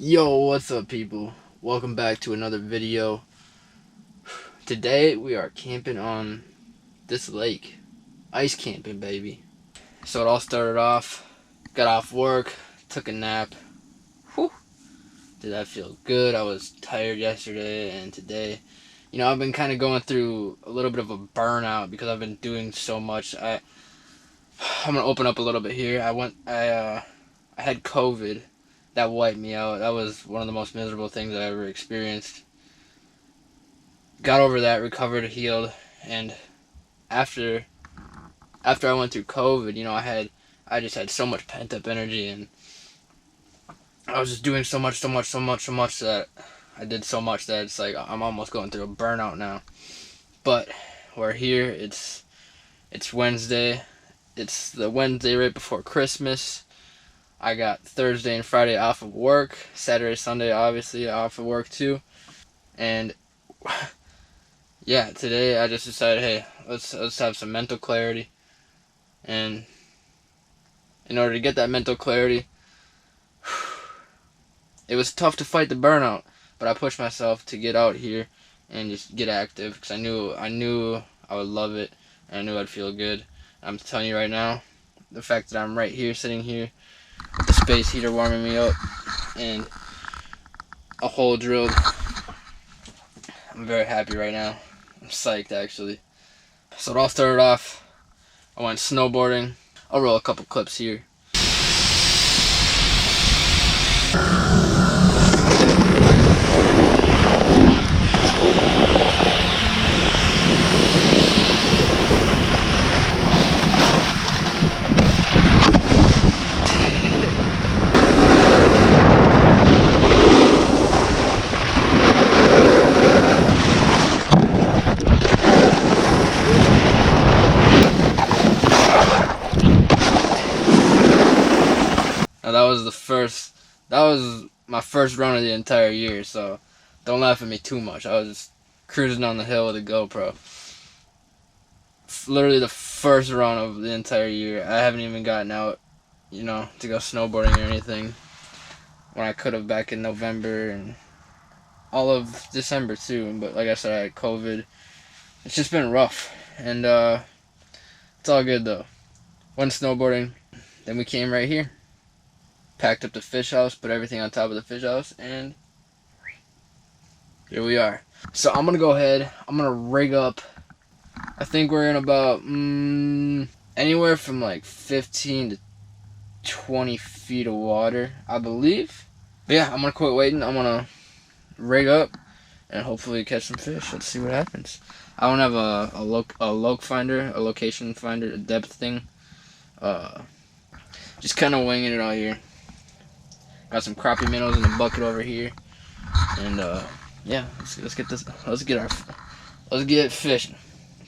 Yo, what's up, people? Welcome back to another video. Today we are camping on this lake. Ice camping, baby. So it all started off, got off work, took a nap. Whew. Did that feel good? I was tired yesterday and today. I've been kind of going through a little bit of a burnout because I've been doing so much. I'm gonna open up a little bit here. I had COVID. That wiped me out. That was one of the most miserable things I ever experienced. Got over that, recovered, healed, and after I went through COVID, I just had so much pent up energy, and I was just doing so much that I did so much that it's like I'm almost going through a burnout now. But we're here. It's Wednesday. It's the Wednesday right before Christmas. I got Thursday and Friday off of work. Saturday, Sunday, obviously off of work too. And yeah, today I just decided, hey, let's have some mental clarity. And in order to get that mental clarity, it was tough to fight the burnout, but I pushed myself to get out here and just get active because I knew I would love it and I knew I'd feel good. I'm telling you right now, the fact that I'm right here, sitting here, with the space heater warming me up and a hole drilled, I'm very happy right now. I'm psyched, actually. So it all started off, I went snowboarding. I'll roll a couple clips here. Now that was my first run of the entire year, so don't laugh at me too much. I was just cruising on the hill with a GoPro. Literally the first run of the entire year. I haven't even gotten out, to go snowboarding or anything when I could have back in November and all of December too. But like I said, I had COVID. It's just been rough, and it's all good though. Went snowboarding, then we came right here. Packed up the fish house, put everything on top of the fish house, and here we are. So I'm gonna go ahead, I'm gonna rig up. I think we're in about anywhere from like 15 to 20 feet of water, I believe. But yeah, I'm gonna quit waiting. I'm gonna rig up and hopefully catch some fish. Let's see what happens. I don't have a location finder, a depth thing. Just kind of winging it out here. Got some crappie minnows in the bucket over here, and yeah, let's get fishing. Let's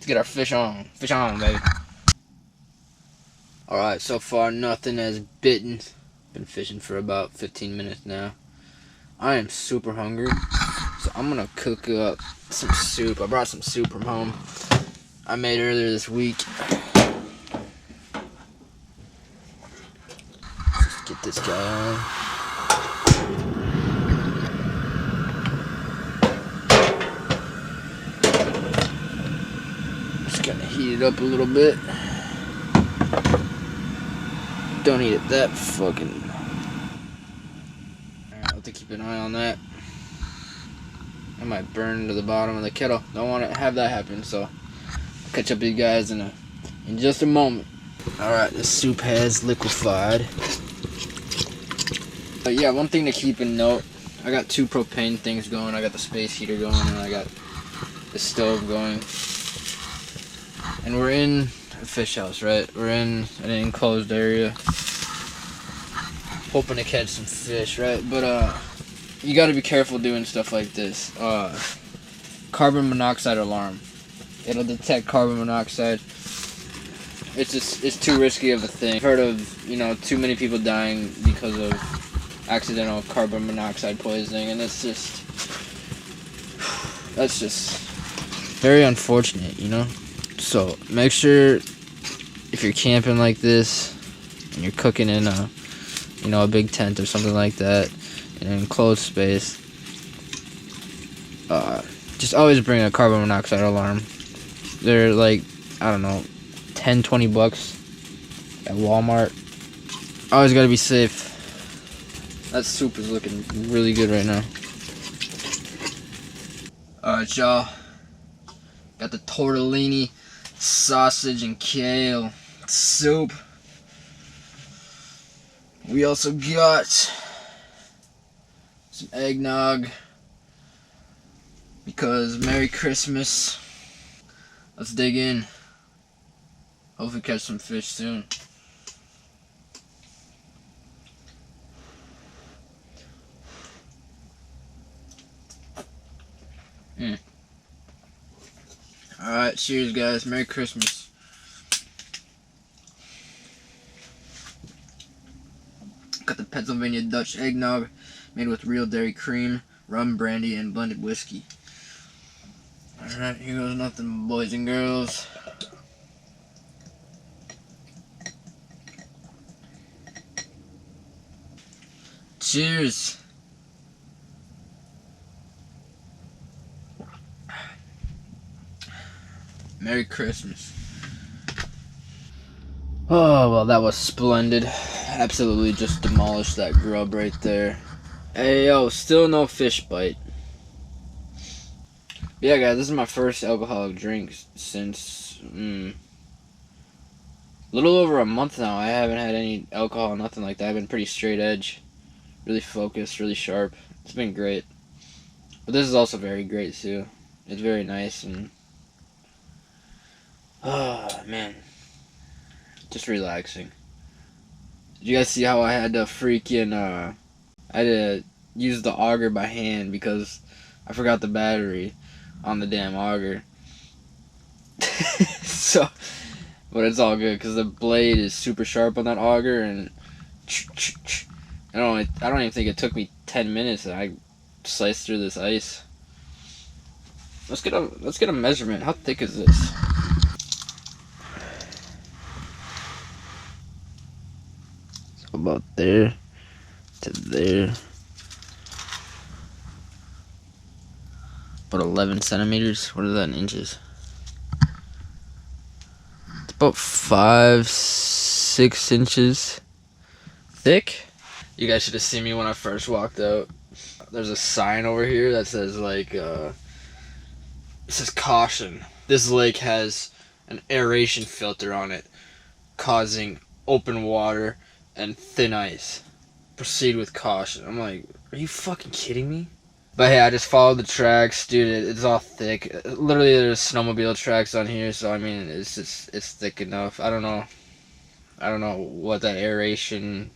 get our fish on, baby. All right, so far nothing has bitten. Been fishing for about 15 minutes now. I am super hungry, so I'm gonna cook up some soup. I brought some soup from home. I made earlier this week. Let's get this guy on. Just gonna heat it up a little bit. Don't eat it that fucking. Alright, I'll have to keep an eye on that. I might burn to the bottom of the kettle. Don't want to have that happen, so I'll catch up with you guys in just a moment. Alright, the soup has liquefied. But yeah, one thing to keep in note, I got two propane things going. I got the space heater going and I got the stove going. And we're in a fish house, right? We're in an enclosed area. Hoping to catch some fish, right? But you gotta be careful doing stuff like this. Carbon monoxide alarm. It'll detect carbon monoxide. It's too risky of a thing. I've heard of, too many people dying because of accidental carbon monoxide poisoning, and that's just very unfortunate, So make sure if you're camping like this and you're cooking in a big tent or something like that, in an enclosed space. Just always bring a carbon monoxide alarm. They're like, I don't know, 10, 20 bucks at Walmart. Always gotta be safe. That soup is looking really good right now. Alright, y'all. Got the tortellini, sausage, and kale soup. We also got some eggnog, because Merry Christmas. Let's dig in. Hopefully catch some fish soon. Alright, cheers guys. Merry Christmas. Got the Pennsylvania Dutch eggnog made with real dairy cream, rum, brandy, and blended whiskey. Alright, here goes nothing, boys and girls. Cheers. Merry Christmas. Oh, well, that was splendid. Absolutely just demolished that grub right there. Hey, yo, still no fish bite. Yeah, guys, this is my first alcoholic drink since a little over a month now. I haven't had any alcohol, nothing like that. I've been pretty straight edge, really focused, really sharp. It's been great. But this is also very great too. It's very nice and oh man, just relaxing. Did you guys see how I had to freaking I had to use the auger by hand because I forgot the battery on the damn auger. So, but it's all good because the blade is super sharp on that auger, and I don't even think it took me 10 minutes and I sliced through this ice. Let's get a measurement. How thick is this? So about there to there. About 11 centimeters. What is that in inches? It's about 5-6 inches thick. You guys should have seen me when I first walked out. There's a sign over here that says like it says caution. This lake has an aeration filter on it, causing open water and thin ice. Proceed with caution. I'm like, are you fucking kidding me? But hey, I just followed the tracks, dude. It's all thick. Literally, there's snowmobile tracks on here, so I mean, it's thick enough. I don't know what that aeration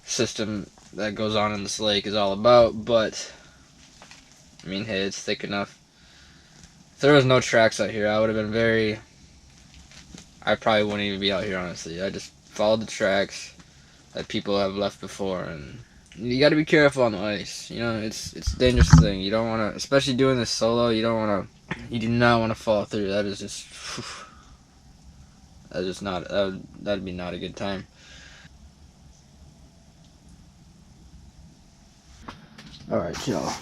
system that goes on in this lake is all about, but I mean, hey, it's thick enough. If there was no tracks out here, I would have been I probably wouldn't even be out here, honestly. I just followed the tracks that people have left before, and you got to be careful on the ice. You know, it's a dangerous thing. You don't want to, especially doing this solo. You do not want to fall through. That is just, that'd be not a good time. All right, y'all.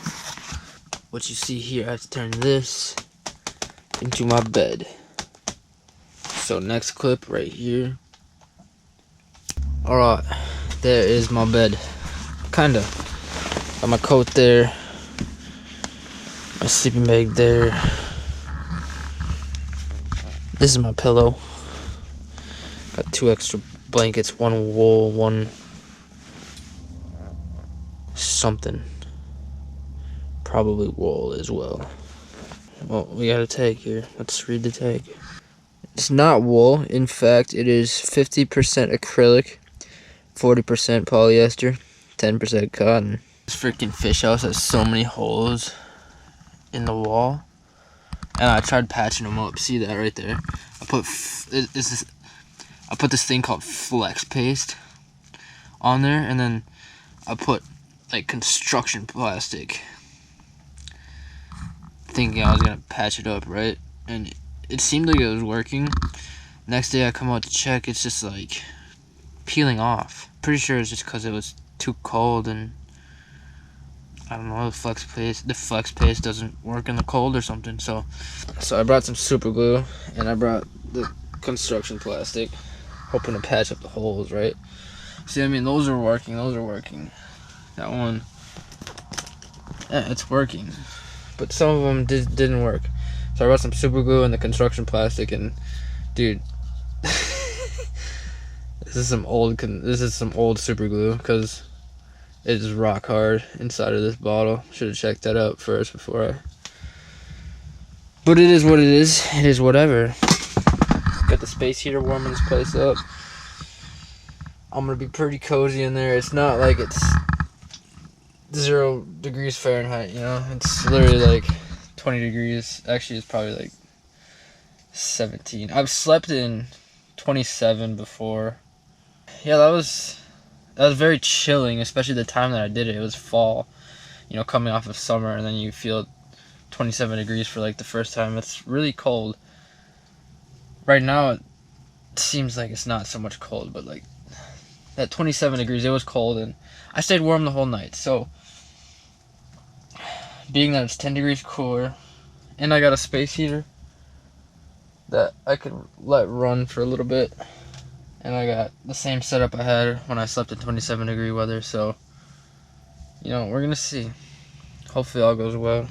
What you see here, I have to turn this into my bed. So next clip right here. All right, there is my bed. Kinda. Got my coat there, my sleeping bag there. This is my pillow. Got 2 extra blankets, 1 wool, 1 something. Probably wool as well. Well, we got a tag here. Let's read the tag. It's not wool. In fact, it is 50% acrylic, 40% polyester, 10% cotton. This freaking fish house has so many holes in the wall, and I tried patching them up. See that right there? I put this thing called flex paste on there, and then I put like construction plastic, thinking I was gonna patch it up, right? And it seemed like it was working. Next day I come out to check, it's just like peeling off. Pretty sure it's just because it was too cold and I don't know, the flex paste doesn't work in the cold or something. So I brought some super glue and I brought the construction plastic, hoping to patch up the holes, right? See, I mean, those are working. That one, yeah, it's working, but some of them didn't work. So I brought some super glue and the construction plastic, and dude, this is some old super glue because it is rock hard inside of this bottle. Should have checked that out first before I. But it is what it is. It is whatever. Got the space heater warming this place up. I'm gonna be pretty cozy in there. It's not like it's 0 degrees Fahrenheit, you know? It's literally like 20 degrees. Actually, it's probably like 17. I've slept in 27 before. Yeah, that was very chilling, especially the time that I did it. It was fall, you know, coming off of summer, and then you feel 27 degrees for like the first time. It's really cold. Right now, it seems like it's not so much cold, but like that 27 degrees, it was cold, and I stayed warm the whole night. So, being that it's 10 degrees cooler, and I got a space heater that I could let run for a little bit, and I got the same setup I had when I slept in 27 degree weather. So, you know, we're gonna see. Hopefully all goes well.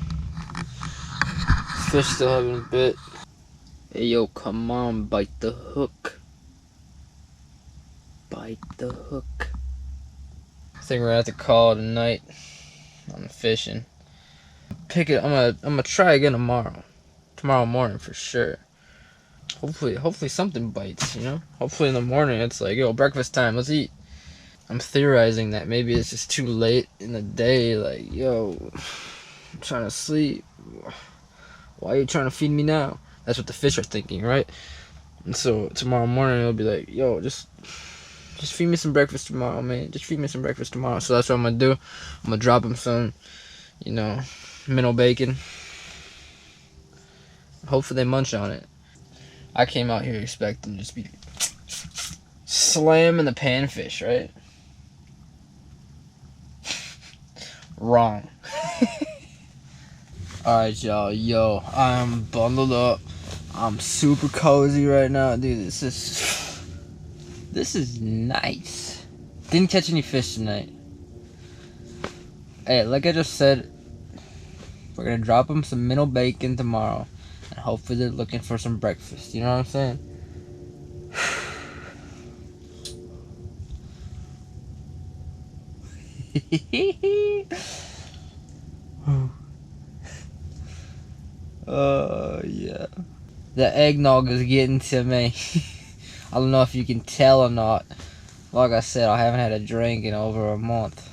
Fish still haven't bit. Hey yo, come on, bite the hook. Bite the hook. I think we're gonna have to call it a night on the fishing. I'm gonna try again tomorrow morning for sure. Hopefully something bites, you know? Hopefully in the morning it's like, yo, breakfast time, let's eat. I'm theorizing that maybe it's just too late in the day, like, yo, I'm trying to sleep. Why are you trying to feed me now? That's what the fish are thinking, right? And so tomorrow morning it'll be like, yo, just feed me some breakfast tomorrow, man. Just feed me some breakfast tomorrow. So that's what I'm gonna do. I'm gonna drop them some, you know, minnow bacon. Hopefully they munch on it. I came out here expecting to just be slamming the panfish, right? Wrong. Alright, y'all. Yo, I'm bundled up. I'm super cozy right now. Dude, this is nice. Didn't catch any fish tonight. Hey, like I just said, we're gonna drop them some minnow bacon tomorrow. And hopefully they're looking for some breakfast. You know what I'm saying? Oh, yeah. The eggnog is getting to me. I don't know if you can tell or not. Like I said, I haven't had a drink in over a month.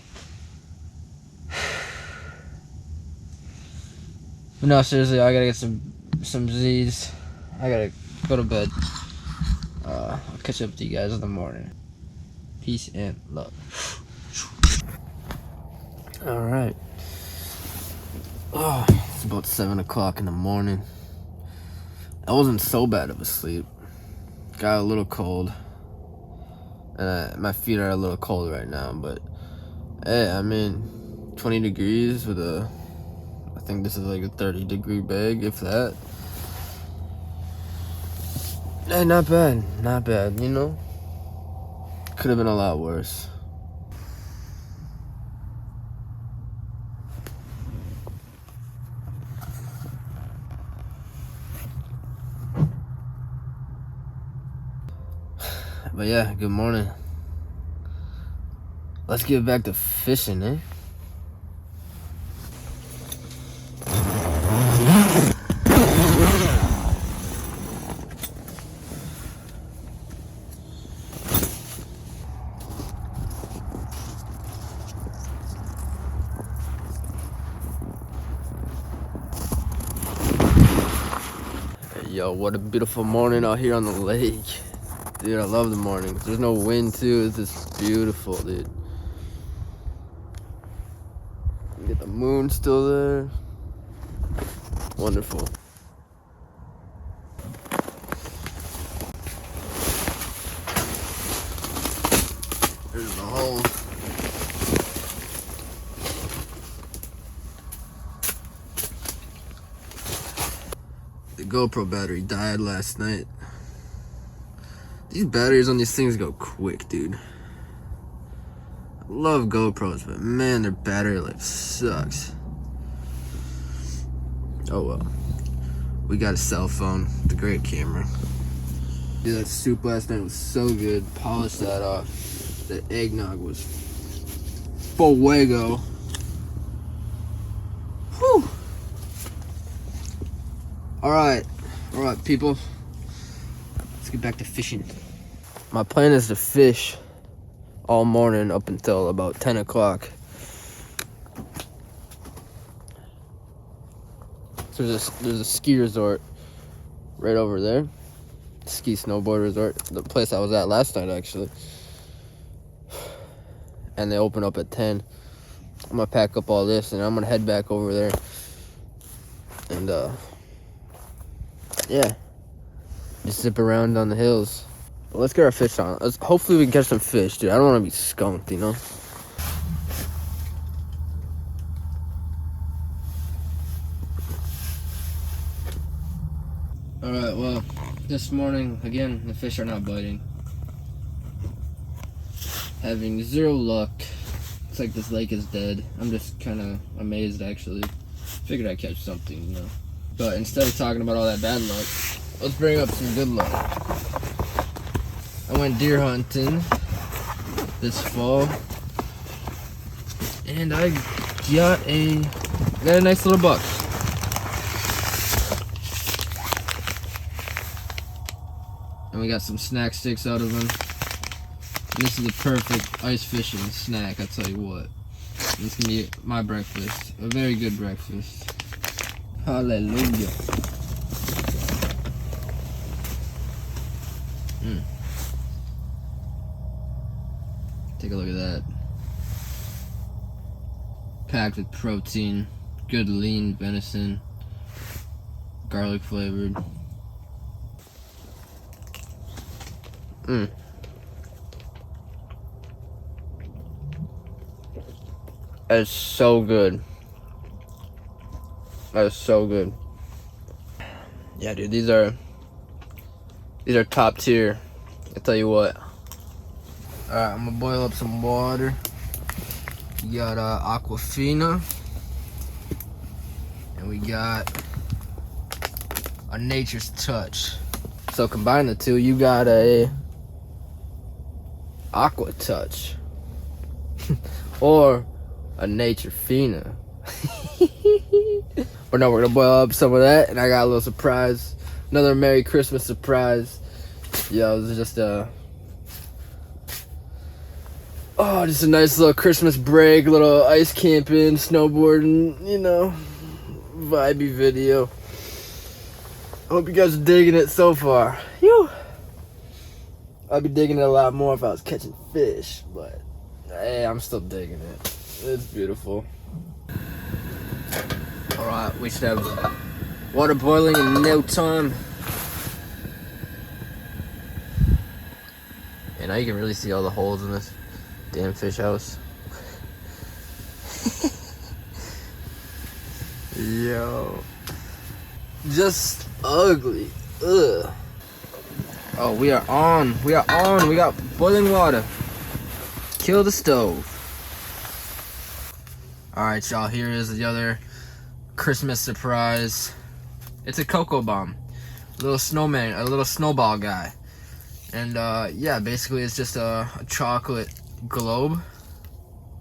But no, seriously, I gotta get some Z's. I gotta go to bed. I'll catch up with you guys in the morning. Peace and love. Alright. Oh, it's about 7 o'clock in the morning. I wasn't so bad of a sleep. Got a little cold. My feet are a little cold right now, but hey, I mean, 20 degrees with I think this is like a 30-degree bag, if that. Hey, not bad, you know? Could have been a lot worse. But yeah, good morning. Let's get back to fishing, eh? Yo, what a beautiful morning out here on the lake. Dude, I love the mornings. There's no wind too. It's just beautiful, dude. You get the moon still there. Wonderful. There's the hole. The GoPro battery died last night. These batteries on these things go quick, dude. I love GoPros, but man, their battery life sucks. Oh well. We got a cell phone with a great camera. Dude, that soup last night was so good. Polished that off. The eggnog was fuego. Whew. Alright, people. Let's get back to fishing. My plan is to fish all morning up until about 10 o'clock. So there's a ski resort right over there. Ski snowboard resort. The place I was at last night, actually. And they open up at 10. I'm gonna pack up all this and I'm gonna head back over there. And yeah, just zip around on the hills. But let's get our fish on. Hopefully we can catch some fish, dude. I don't want to be skunked, you know. All right, well, this morning again the fish are not biting. Having zero luck. Looks like this lake is dead. I'm just kind of amazed, actually. Figured I'd catch something, you know. But instead of talking about all that bad luck, let's bring up some good luck. I went deer hunting this fall, and I got a nice little buck. And we got some snack sticks out of him. And this is a perfect ice fishing snack, I'll tell you what. It's gonna be my breakfast. A very good breakfast. Hallelujah. Take a look at that. Packed with protein, good lean venison, garlic flavored. That is so good. That is so good. Yeah, dude, these are top tier. I tell you what. Alright, I'm gonna boil up some water. We got Aquafina. And we got a Nature's Touch. So combine the two, you got a Aqua Touch. Or a Nature Fina. But no, we're gonna boil up some of that, and I got a little surprise. Another Merry Christmas surprise. Yeah, it was just just a nice little Christmas break, little ice camping, snowboarding, you know, vibey video. I hope you guys are digging it so far. Phew. I'd be digging it a lot more if I was catching fish, but hey, I'm still digging it. It's beautiful. Alright, we should have water boiling in no time. And now you can really see all the holes in this damn fish house. Yo. Just ugly. Ugh. Oh, we are on. We got boiling water. Kill the stove. Alright, y'all, here is the other Christmas surprise. It's a cocoa bomb. A little snowman, a little snowball guy. And yeah, basically it's just a chocolate globe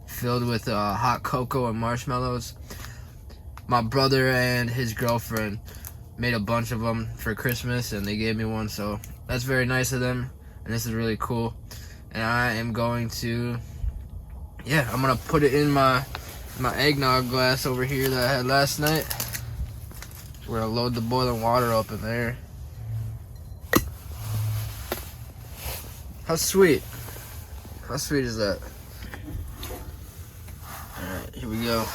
filled with hot cocoa and marshmallows. My brother and his girlfriend made a bunch of them for Christmas, and they gave me one, so that's very nice of them, and this is really cool. And I am going to, yeah, I'm gonna put it in my eggnog glass over here that I had last night. We're gonna load the boiling water up in there. How sweet. How sweet is that? Alright, here we go.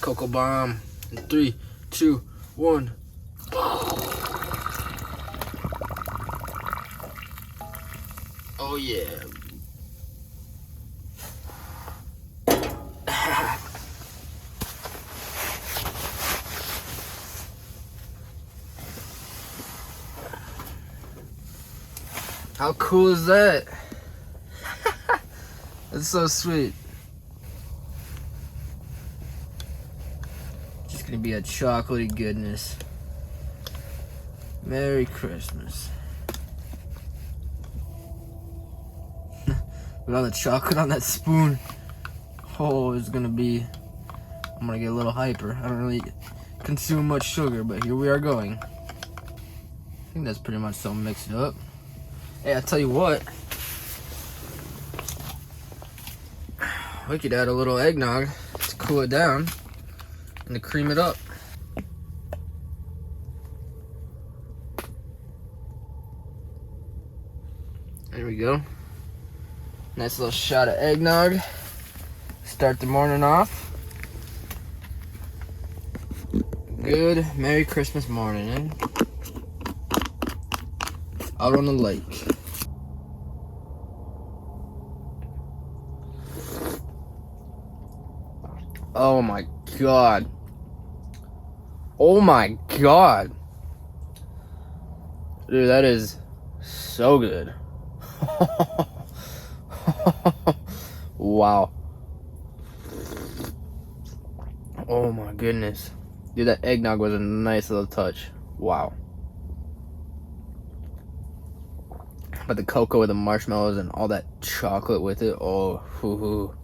Cocoa bomb. In 3, 2, 1. Oh yeah. How cool is that? That's so sweet. Just gonna be a chocolatey goodness. Merry Christmas. With all the chocolate on that spoon. Oh, it's gonna be... I'm gonna get a little hyper. I don't really consume much sugar, but here we are going. I think that's pretty much so mixed up. Hey, I'll tell you what. We could add a little eggnog to cool it down and to cream it up. There we go. Nice little shot of eggnog. Start the morning off. Good Merry Christmas morning, eh? Out on the lake. Oh my God. Oh my God. Dude, that is so good. Wow. Oh my goodness. Dude, that eggnog was a nice little touch. Wow. But the cocoa with the marshmallows and all that chocolate with it. Oh, hoo-hoo.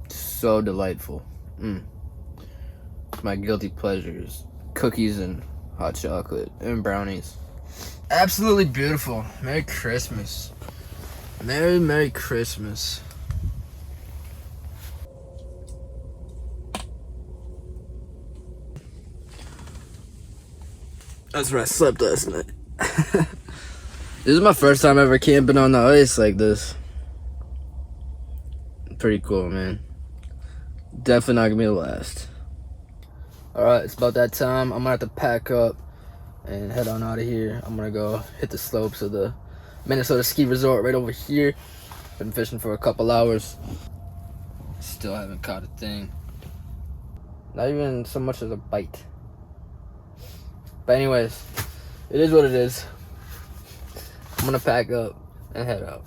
So delightful. My guilty pleasures. Cookies and hot chocolate and brownies. Absolutely beautiful. Merry Christmas. Merry Christmas. That's where I slept last night. This is my first time ever camping on the ice like this. Pretty cool, man. Definitely not gonna be the last. Alright, it's about that time. I'm gonna have to pack up and head on out of here. I'm gonna go hit the slopes of the Minnesota ski resort right over here. Been fishing for a couple hours. Still haven't caught a thing. Not even so much as a bite. But anyways, it is what it is. I'm gonna pack up and head out.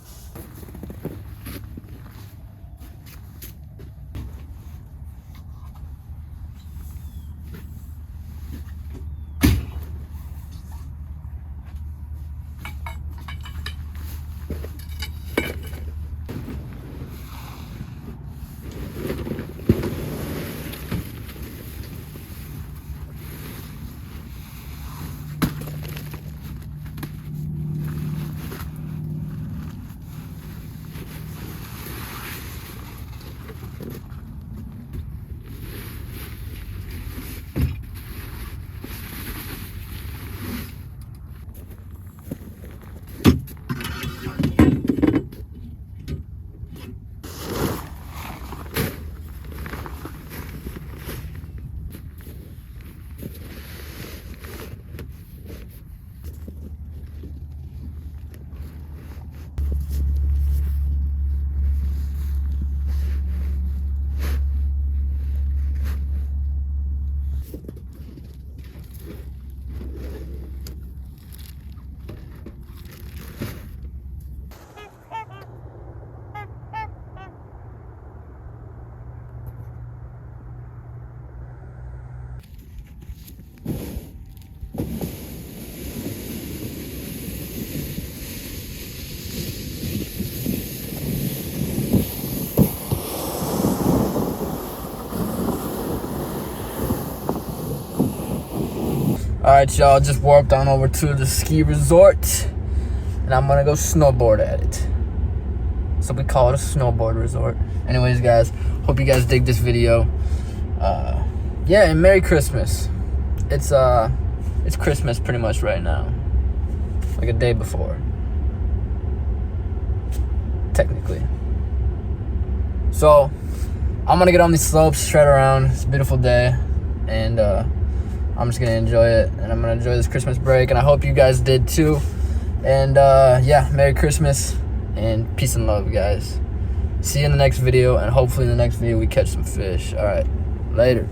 Alright, y'all, just warped on over to the ski resort, and I'm gonna go snowboard at it. So we call it a snowboard resort. Anyways, guys, hope you guys dig this video. Yeah, and Merry Christmas. It's Christmas pretty much right now, like a day before, technically. So I'm gonna get on these slopes, shred around. It's a beautiful day, and I'm just gonna enjoy it, and I'm gonna enjoy this Christmas break, and I hope you guys did too. And yeah, Merry Christmas and peace and love, guys. See you in the next video, and hopefully in the next video we catch some fish. All right, later.